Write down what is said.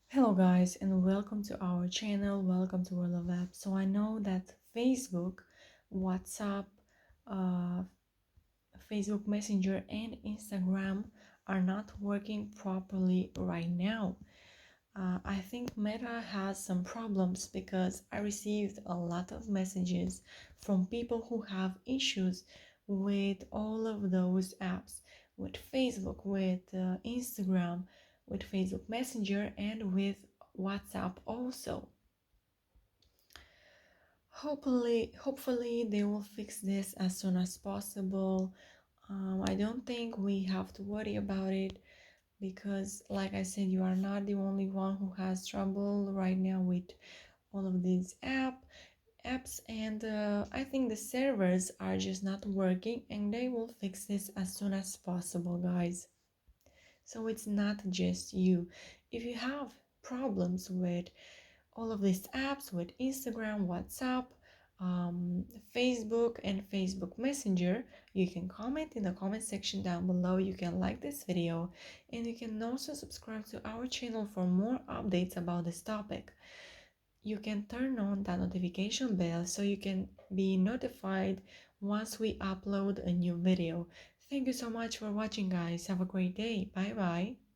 Hello guys and welcome to our channel, welcome to World of Apps. So I know that Facebook, WhatsApp, uh, Facebook Messenger and Instagram are not working properly right now. I think Meta has some problems because I received a lot of messages from people who have issues with all of those apps, with Facebook, with Instagram, with Facebook Messenger, and with WhatsApp also. Hopefully they will fix this as soon as possible. I don't think we have to worry about it because, like I said, you are not the only one who has trouble right now with all of these apps, and I think the servers are just not working, and they will fix this as soon as possible, guys. So it's not just you. If you have problems with all of these apps, with Instagram, WhatsApp, Facebook and Facebook Messenger, you can comment in the comment section down below. You can like this video and you can also subscribe to our channel for more updates about this topic. You can turn on that notification bell so you can be notified once we upload a new video. Thank you so much for watching, guys. Have a great day. Bye bye.